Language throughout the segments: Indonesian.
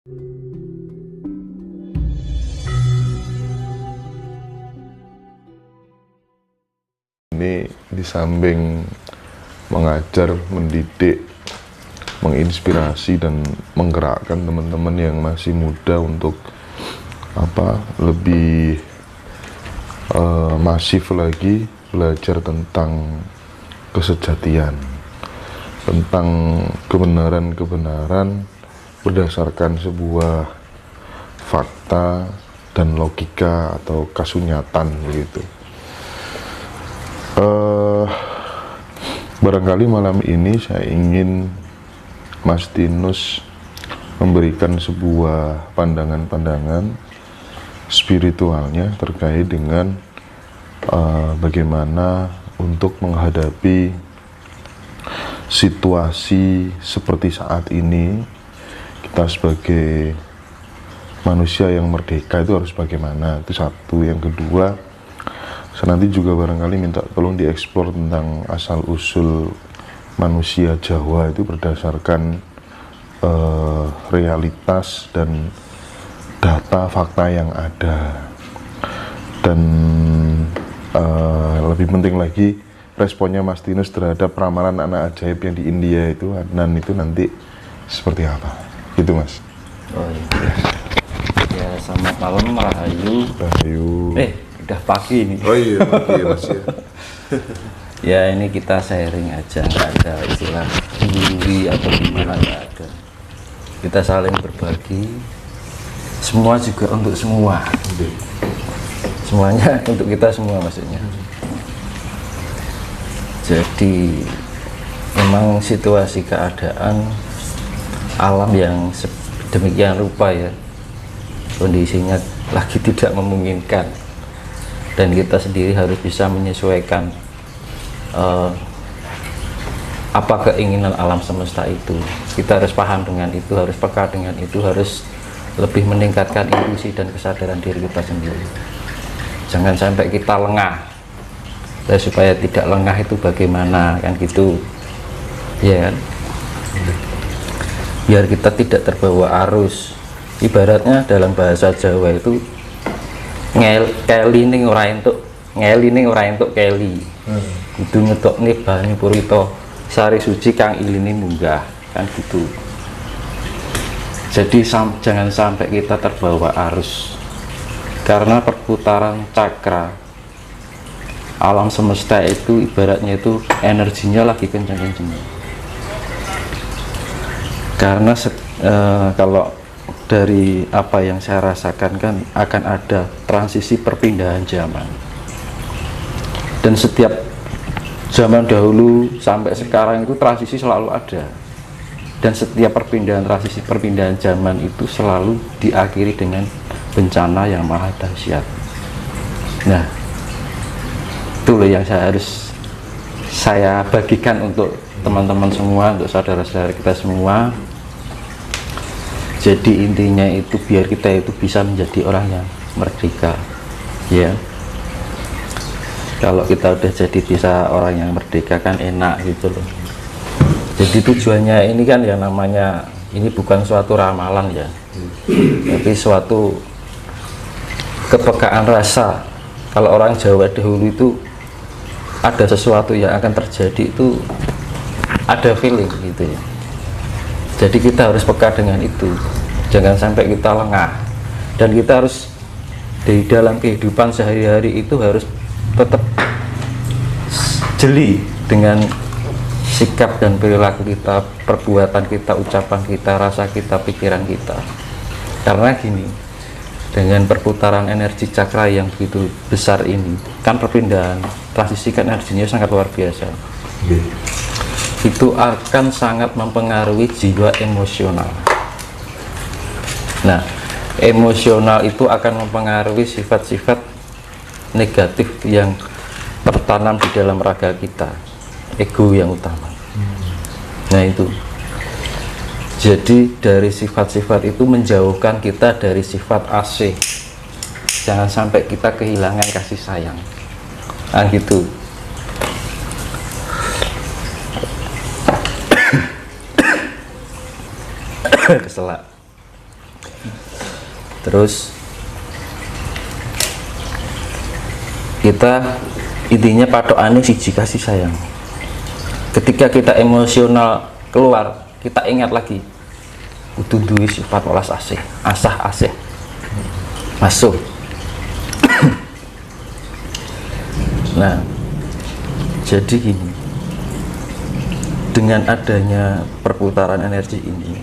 Ini di samping mengajar, mendidik, menginspirasi dan menggerakkan teman-teman yang masih muda untuk lebih masif lagi belajar tentang kesejatian, tentang kebenaran-kebenaran berdasarkan sebuah fakta dan logika atau kasunyatan begitu. Barangkali malam ini saya ingin Mas Tinus memberikan sebuah pandangan-pandangan spiritualnya terkait dengan bagaimana untuk menghadapi situasi seperti saat ini. Kita sebagai manusia yang merdeka itu harus bagaimana, itu satu. Yang kedua, saya nanti juga barangkali minta tolong dieksplor tentang asal-usul manusia Jawa itu berdasarkan realitas dan data fakta yang ada. Dan lebih penting lagi, responnya Mas Tinus terhadap ramalan anak ajaib yang di India itu, Adnan, itu nanti seperti apa? Gitu, Mas. Oh iya. Ya, selamat malam, Rahayu. Rahayu. Udah pagi ini. Oh iya, pagi ya, Mas ya. Ya, ini kita sharing aja, nggak ada istilah duri atau gimana, nggak ada. Kita saling berbagi. Semua juga untuk semua. Semuanya untuk kita semua maksudnya. Jadi memang situasi keadaan alam yang demikian rupa ya, kondisinya lagi tidak memungkinkan, dan kita sendiri harus bisa menyesuaikan apa keinginan alam semesta itu. Kita harus paham dengan itu, harus peka dengan itu, harus lebih meningkatkan intuisi dan kesadaran diri kita sendiri. Jangan sampai kita lengah. Dan supaya tidak lengah itu bagaimana, kan gitu ya kan? Biar kita tidak terbawa arus. Ibaratnya dalam bahasa Jawa itu keli ning ora entuk ngeli ning ora entuk keli. Kudu ngetokne banyu purita sari suci kang iline munggah, kan gitu. Jadi jangan sampai kita terbawa arus, karena perputaran cakra alam semesta itu ibaratnya itu energinya lagi kencang-kencangnya. Karena kalau dari apa yang saya rasakan kan akan ada transisi perpindahan zaman, dan setiap zaman dahulu sampai sekarang itu transisi selalu ada, dan setiap transisi perpindahan zaman itu selalu diakhiri dengan bencana yang maha dahsyat. Nah, itu loh yang saya bagikan untuk teman-teman semua, untuk saudara-saudara kita semua. Jadi intinya itu biar kita itu bisa menjadi orang yang merdeka ya. Kalau kita udah jadi bisa orang yang merdeka kan enak gitu loh. Jadi tujuannya ini kan yang namanya, ini bukan suatu ramalan ya, tapi suatu kepekaan rasa. Kalau orang Jawa dahulu itu ada sesuatu yang akan terjadi itu ada feeling gitu ya. Jadi kita harus peka dengan itu, jangan sampai kita lengah, dan kita harus di dalam kehidupan sehari-hari itu harus tetap jeli dengan sikap dan perilaku kita, perbuatan kita, ucapan kita, rasa kita, pikiran kita. Karena gini, dengan perputaran energi cakra yang begitu besar ini, kan perpindahan, transisi kan energinya sangat luar biasa. Itu akan sangat mempengaruhi jiwa emosional. Nah, emosional itu akan mempengaruhi sifat-sifat negatif yang tertanam di dalam raga kita, ego yang utama. Nah itu, jadi dari sifat-sifat itu menjauhkan kita dari sifat asih. Jangan sampai kita kehilangan kasih sayang. Nah gitu. Keselak. Terus kita intinya patokannya siji kasih sayang. Ketika kita emosional keluar, kita ingat lagi kudu duwe sifat welas asih, asah asih masuk. Nah, jadi gini, dengan adanya perputaran energi ini,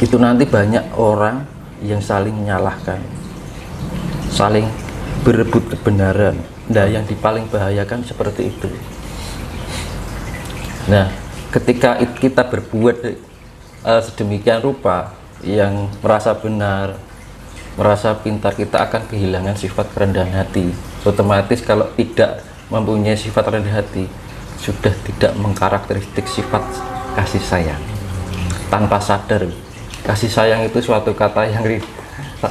itu nanti banyak orang yang saling menyalahkan, saling berebut kebenaran. Nah, yang paling bahayakan seperti itu. Nah, ketika kita berbuat sedemikian rupa, yang merasa benar, merasa pintar, kita akan kehilangan sifat kerendahan hati. Otomatis kalau tidak mempunyai sifat rendah hati, sudah tidak mengkarakteristik sifat kasih sayang. Tanpa sadar, kasih sayang itu suatu kata yang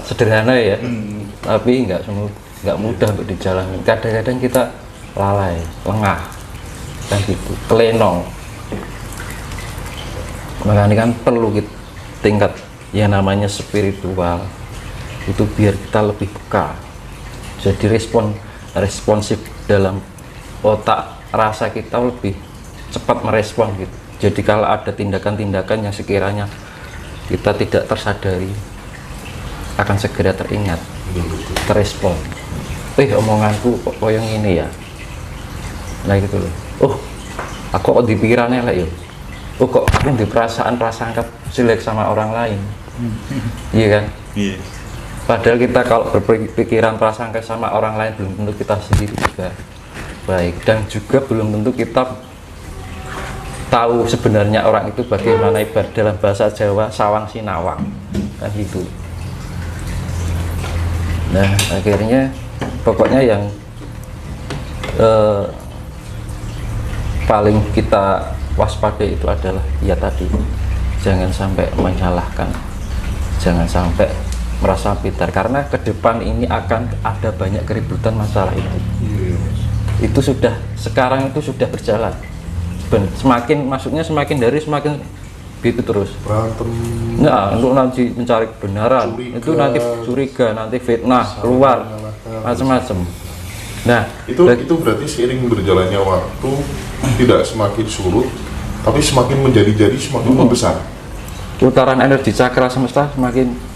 sederhana ya, tapi nggak mudah untuk dijalani. Kadang-kadang kita lalai, lengah, kan gitu, kelenong. Makanya kan perlu tingkat yang namanya spiritual itu biar kita lebih peka, jadi responsif dalam otak rasa kita, lebih cepat merespon gitu. Jadi kalau ada tindakan-tindakan yang sekiranya kita tidak tersadari, akan segera teringat, terespon. Omonganku kok yang ini ya, nah gitu loh. Oh, aku kok dipikirannya lah ya. Oh, kok aku di perasaan jelek sama orang lain. Iya kan? Iya. Padahal kita kalau berpikiran prasangka sama orang lain, belum tentu kita sendiri juga baik, dan juga belum tentu kita tahu sebenarnya orang itu bagaimana. Ibarat dalam bahasa Jawa, sawang sinawang, kan gitu. Nah, akhirnya pokoknya yang paling kita waspada itu adalah ya tadi, jangan sampai menyalahkan, jangan sampai merasa pintar, karena ke depan ini akan ada banyak keributan masalah itu. Itu sudah, sekarang itu sudah berjalan. Semakin dari semakin gitu terus. Berantem. Nah, untuk nanti mencari kebenaran, itu nanti curiga, nanti fitnah keluar, macam-macam. Nah, itu berarti seiring berjalannya waktu tidak semakin surut, tapi semakin menjadi semakin membesar. Putaran energi cakra semesta semakin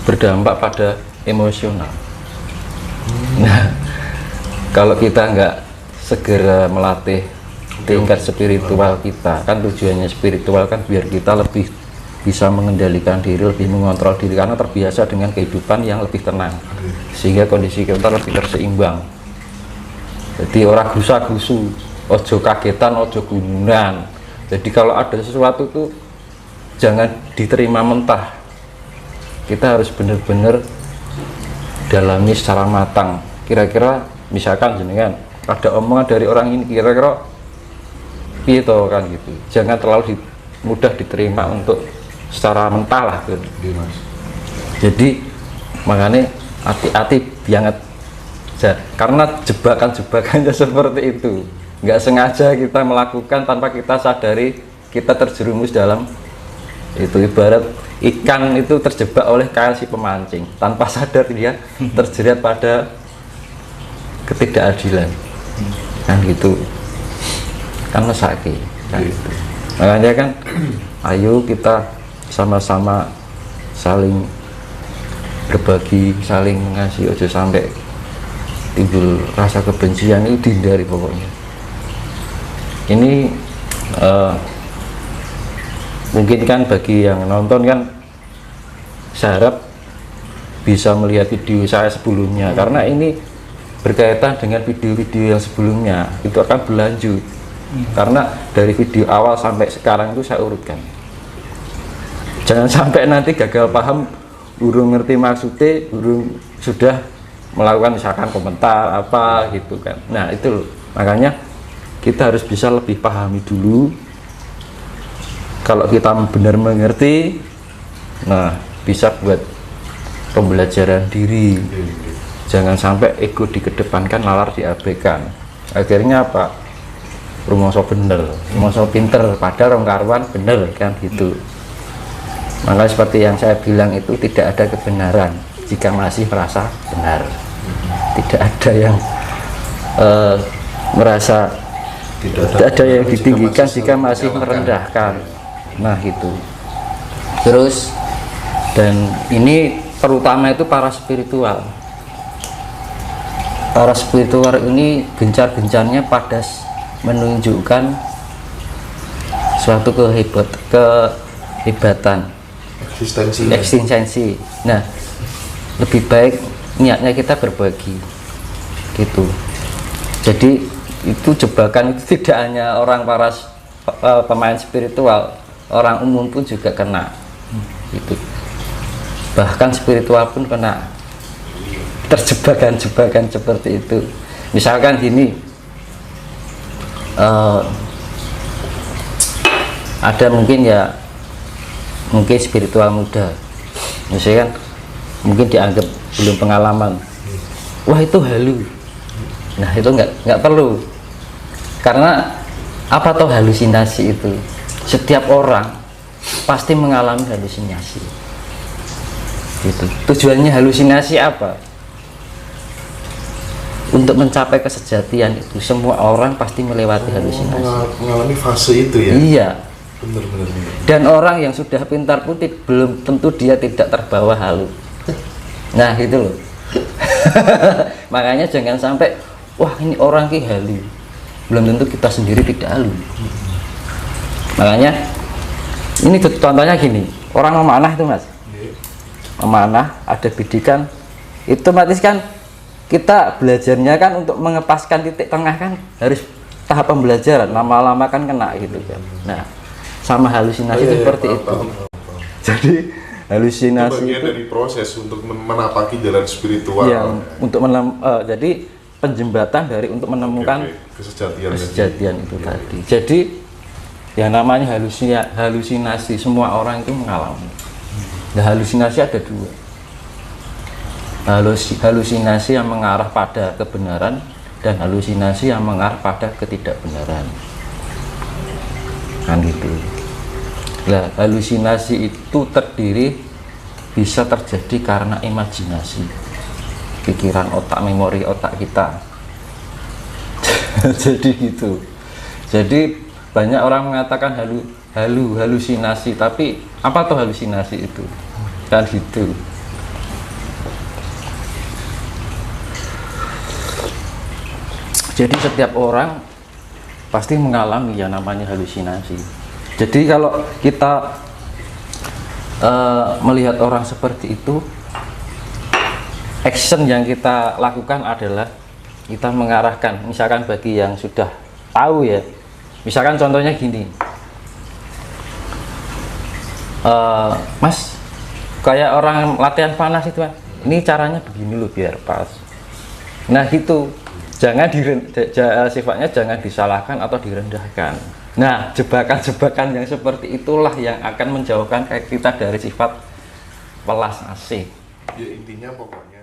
berdampak pada emosional. Nah, kalau kita nggak segera melatih tingkat spiritual kita, kan tujuannya spiritual kan biar kita lebih bisa mengendalikan diri, lebih mengontrol diri, karena terbiasa dengan kehidupan yang lebih tenang, sehingga kondisi kita lebih terseimbang. Jadi orang gusa-gusu, ojo kagetan, ojo gununan. Jadi kalau ada sesuatu tuh jangan diterima mentah. Kita harus benar-benar dalami secara matang. Kira-kira misalkan jenengan ada omongan dari orang ini, kira-kira piye toh, kan gitu. Jangan terlalu mudah diterima untuk secara mentah lah gitu. Jadi makanya hati-hati banget, karena jebakan-jebakannya seperti itu. Nggak sengaja kita melakukan, tanpa kita sadari kita terjerumus dalam itu. Ibarat ikan itu terjebak oleh kail si pemancing, tanpa sadar dia terjerat pada ketidakadilan, kan gitu, kan mesake, kan gitu. Makanya kan ayo kita sama-sama saling berbagi, saling ngasih, ojo sampai timbul rasa kebencian, itu dihindari pokoknya. Ini mungkin kan bagi yang nonton kan, saya harap bisa melihat video saya sebelumnya, karena ini berkaitan dengan video-video yang sebelumnya, itu akan berlanjut. Karena dari video awal sampai sekarang itu saya urutkan. Jangan sampai nanti gagal paham, burung ngerti maksudnya, burung sudah melakukan misalkan komentar apa gitu kan. Nah itu loh, makanya kita harus bisa lebih pahami dulu. Kalau kita benar mengerti, nah bisa buat pembelajaran diri. Jangan sampai ego dikedepankan, nalar diabaikan. Akhirnya apa? Rumangsa bener, rumangsa pinter, padahal orang karuan bener, kan gitu. Maka seperti yang saya bilang itu tidak ada kebenaran jika masih merasa benar. Tidak ada yang merasa tidak ada yang ditinggikan jika masih merendahkan. Nah gitu. Terus dan ini terutama itu para spiritual. Para spiritual ini gencar-gencarnya pada menunjukkan suatu kehebatan eksistensi. Nah, lebih baik niatnya kita berbagi gitu. Jadi itu jebakan itu tidak hanya orang para pemain spiritual, orang umum pun juga kena gitu. Bahkan spiritual pun kena terjebakan-jebakan seperti itu. Misalkan gini, ada mungkin spiritual muda, misalkan mungkin dianggap belum pengalaman, wah itu halu. Nah itu nggak perlu, karena apa toh halusinasi itu, setiap orang pasti mengalami halusinasi gitu. Tujuannya halusinasi apa? Untuk mencapai kesejatian itu semua orang pasti melewati halusinasi, mengalami fase itu ya. Iya, benar. dan orang yang sudah pintar pun belum tentu dia tidak terbawa halu. Nah gitu loh. Makanya jangan sampai wah ini orang ki halu, belum tentu kita sendiri tidak halu. Makanya ini contohnya gini, orang memanah itu mas, memanah ada bidikan itu otomatis kan kita belajarnya kan untuk mengepaskan titik tengah kan harus tahap pembelajaran, lama-lama kan kena gitu kan. Nah sama halusinasi itu seperti itu. Jadi halusinasi itu dari proses untuk menapaki jalan spiritual ya, untuk jadi penjembatan dari untuk menemukan kesejatian itu tadi. Jadi yang namanya halusinasi semua orang itu mengalami. Nah halusinasi ada dua, halusinasi yang mengarah pada kebenaran dan halusinasi yang mengarah pada ketidakbenaran kan gitu. Nah halusinasi itu bisa terjadi karena imajinasi, pikiran otak, memori otak kita. Jadi gitu. Jadi banyak orang mengatakan halusinasi, tapi apa tuh halusinasi itu kan gitu. Jadi setiap orang pasti mengalami yang namanya halusinasi. Jadi kalau kita melihat orang seperti itu, action yang kita lakukan adalah kita mengarahkan, misalkan bagi yang sudah tahu ya, misalkan contohnya gini, mas kayak orang latihan panas itu kan, ini caranya begini loh biar pas. Nah gitu. Sifatnya jangan disalahkan atau direndahkan. Nah jebakan-jebakan yang seperti itulah yang akan menjauhkan kita dari sifat welas asih. Ya intinya pokoknya